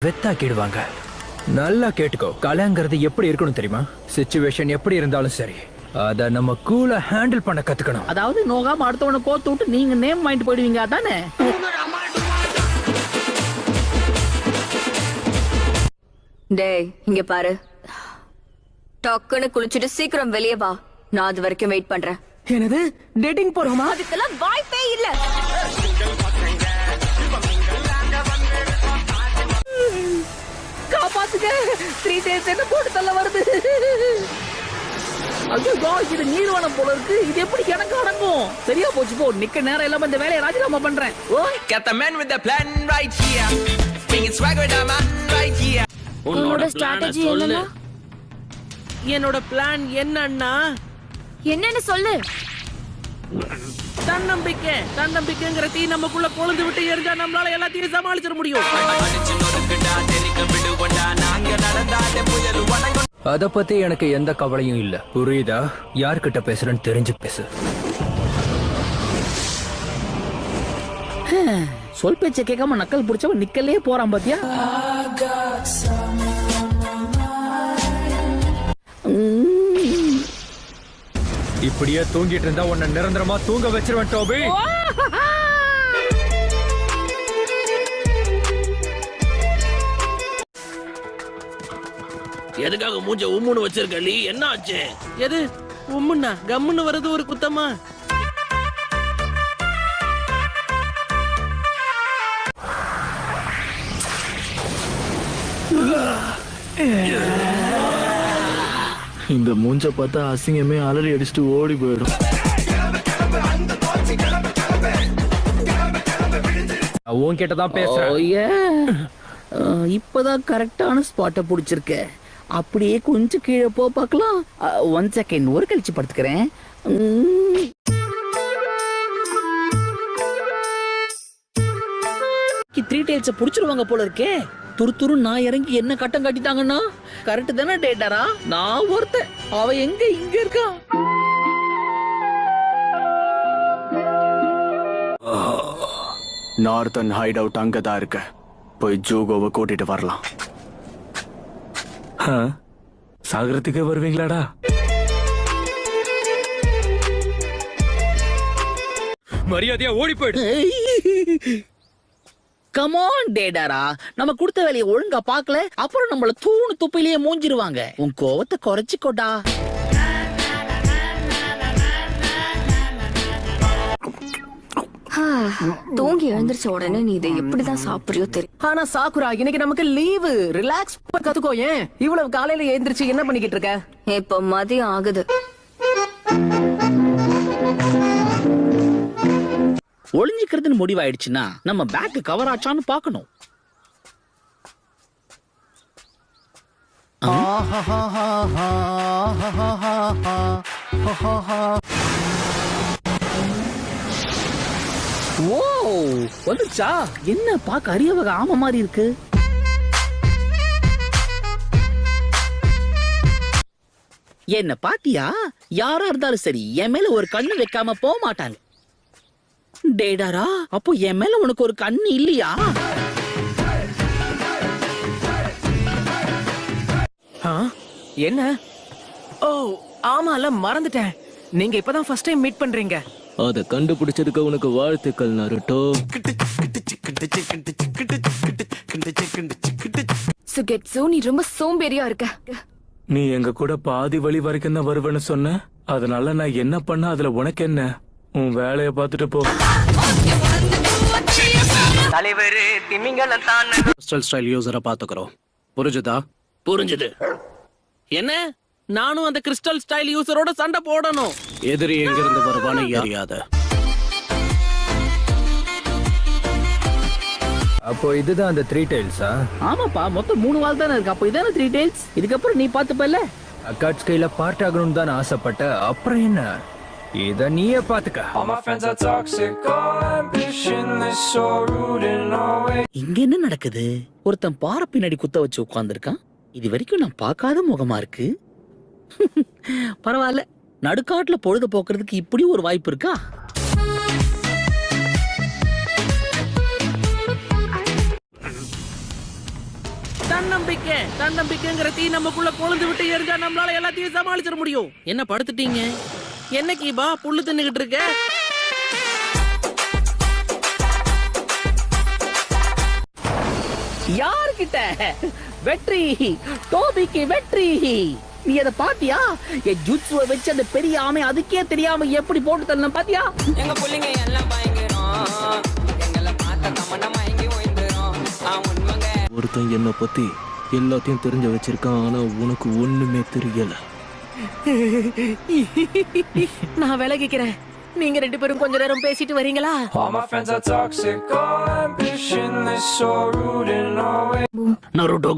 வெத்தாக்கிடுவாங்க. நல்லா கேட்டுக்கோ, கலைங்கிறது எப்படி இருக்கணும் தெரியுமா? சிச்சுவேஷன் எப்படி இருந்தாலும் சரி, அத நம்ம கூலா ஹேண்டில் பண்ண கத்துக்கணும். அதாவது நோகாம அடுத்தவனை கோத்து விட்டு நீங்க நேம் வாங்கிட்டு போயிடுவீங்க, அதானே? டேய் இங்க பாரு, டக்குன்னு குளிச்சுட்டு சீக்கிரம் வெளியே வா. நான் அது வரைக்கும் வெயிட் பண்றேன். என்னது, டேட்டிங் போறோமா? அதுக்கெல்லாம் வாய்ப்பே இல்ல. காப்பாத்துக்க, 3 days என்ன போட்டு தள்ள வருது. ஐயோ, இது நீர்வனம் போல இருக்கு. இது எப்படி எனக்கு அடங்கும்? சரியா போச்சு, போ. நிக்க நேரம் இல்லாம இந்த வேலையை ராஜினாமா பண்றேன். Got the man with the plan right here. Bringing swag with the man right here. உன்னோட ஸ்ட்ராட்டஜி என்னன்னா? என்னோட பிளான் என்னன்னா, என்னன்னு சொல்லு. தன்னம்பிக்கைங்கிற தீ நமக்குள்ள கொழுந்து விட்டு எரிஞ்சா நம்மளால எல்லாத்தையும் சமாளிச்சிட முடியும். அத பத்தி எனக்கு எந்த கவலையும் இல்ல, புரியுதா? யார்கிட்ட பேசுறேன்னு தெரிஞ்சு பேசு. சொல் பேச்ச கேட்காம நக்கல் புடிச்சவன் நிக்கலே போறான் பாத்தியா? இப்படியே தூங்கிட்டு இருந்தா உன்னை நிரந்தரமா தூங்க வச்சிருவேன் டோபி. எதுக்காக மூஞ்ச உம்முன்னு வச்சிருக்க நீ? என்ன ஆச்சு? எது உம்முன்னா கம்முன்னு வருது ஒரு குத்தமா? இந்த மூஞ்ச பார்த்தா அசிங்கமே அலறி அடிச்சுட்டு ஓடி போயிடும். உன்கிட்டதான் பேசுறேன். இப்பதான் கரெக்டான ஸ்பாட்டை புடிச்சிருக்க. அப்படியே கொஞ்சம் கீழே போ பார்க்கலாம். 1 செகண்ட், ஒரு கழிச்சு படுத்துக்கிறேன். 3 tails புடிச்சிருவாங்க போல இருக்கே. துரு நான் இறங்கி என்ன கட்டம் காட்டிட்டாங்கன்னா கரெக்ட் தானே டேட்டாரா? நான் ஒருத்தன், அவ எங்க இங்க இருக்கா? நார்த்தன் ஹைட் அவுட் அங்கதான் இருக்க. போய் ஜூகோவை கூட்டிட்டு வரலாம். சாகரத்துக்கே வருவீங்களாடா? மரியாதையா ஓடி போயிடு. கமான் டேடாரா, நம்ம கொடுத்த வேலையை ஒழுங்கா பாக்கல, அப்புறம் நம்மள தூணு துப்பிலேயே மூஞ்சிருவாங்க. உன் கோவத்தை குறைச்சிக்கோடா. தூங்கி எழுந்திருச்ச உடனே நீ இதை எப்படிதான் சாப்பிடுறியோ தெரியும். ஆனா சாக்குரா, இன்னைக்கு நமக்கு லீவு. ரிலாக்ஸ் கத்துக்கோ. ஏன் இவ்வளவு காலையில எழுந்திருச்சு என்ன பண்ணிக்கிட்டு இருக்க? இப்ப மதியம் ஆகுது. ஒளிஞ்சிக்கிறதுன்னு முடிவாயிடுச்சுன்னா நம்ம பேக் கவர் ஆச்சான்னு பாக்கணும். ஓ வந்துச்சா? என்ன பாக்க அரிய வகை ஆம மாதிரி இருக்கு. என்ன பாத்தியா? யாரா இருந்தாலும் சரி என் மேல ஒரு கண்ணு வைக்காம போக மாட்டாங்க. டேடாரா, அப்போ என் மேல உனக்கு ஒரு கண்ணு இல்லையா? என்ன? ஓ ஆமால, மறந்துட்டேன். நீங்க இப்பதான் ஃபர்ஸ்ட் டைம் மீட் பண்றீங்க. அத கண்டுபிடிச்சதுக்கு உனக்கு வாழ்த்துக்கள் நருட்டோ. சுகெட்சு, நீ ரொம்ப சோம்பேறியா இருக்க. நீ எங்க கூட பாதி வழி வரைக்கும் தான் வருவேன்னு சொன்ன. அதனால நான் என்ன பண்ண அதுல உனக்கு என்ன? உன் வேலைய பார்த்துட்டு போ. தலைவரே திமிங்கலம் தான். கிறிஸ்டல் ஸ்டைல் யூசரை பாத்துக்கிறோம். புரிஞ்சுதா? புரிஞ்சுது. என்ன, நானும் அந்த கிறிஸ்டல் ஸ்டைல் யூசரோட சண்டை போடணும்? எதிரி எங்க இருந்து வருவான்னு அறியாத. அப்போ இதுதான் அந்த 3 tailsா? ஆமாப்பா, மொத்தம் 3 வால் தானே இருக்கு. அப்போ இதான 3 tails. இதுக்கப்புறம் நீ பாத்துப்பல்ல. அக்காட்ஸ் கையில பார்ட் ஆகணும்னு தான் ஆசைப்பட்ட. அப்புறம் என்ன, இத நீயே பாத்துக்க. இங்க என்ன நடக்குது? ஒருத்தன் பாறை பின்னாடி குத்த வச்சு உட்கார்ந்துருக்கான். இது வரைக்கும் நான் பார்க்காத முகமா இருக்கு. பரவாயில்ல, நடுக்காட்டுல பொழுது போக்குறதுக்கு இப்படி ஒரு வாய்ப்பு இருக்கா? தன்னம்பிக்கை தன்னம்பிக்கைங்கிற தீ நமக்குள்ள கொழுந்து விட்டு எரிஞ்சா நம்மளால எல்லாத்தையும் சமாளிச்சிட முடியும். என்ன படுத்துட்டீங்க? என்ன கீபா புல்லு தின்னுகிட்டு இருக்க? யார்கிட்ட? வெற்றி, டோபிக்கு வெற்றி. நீ அதை பாத்தியா? என் ஜுட்சுவை வச்சு அந்த பெரிய ஆமை அதுக்கே தெரியாம எப்படி போட்டு தரணும் பாத்தியா? எங்க புள்ளைங்க எல்லாம் பயங்கரம், எங்களை பார்த்த தமன்னா மயங்கி ஓய்ந்துரும். உண்மைங்க. ஒருத்தன் என்னை பத்தி எல்லாத்தையும் தெரிஞ்சு வச்சிருக்கான், ஆனா உனக்கு ஒண்ணுமே தெரியல. நான் விலகிக்கிறேன். நீங்க 2 பேரும் கொஞ்ச நேரம் பேசிட்டு வரீங்களா? All my friends are toxic, all ambition is so rude and always Naruto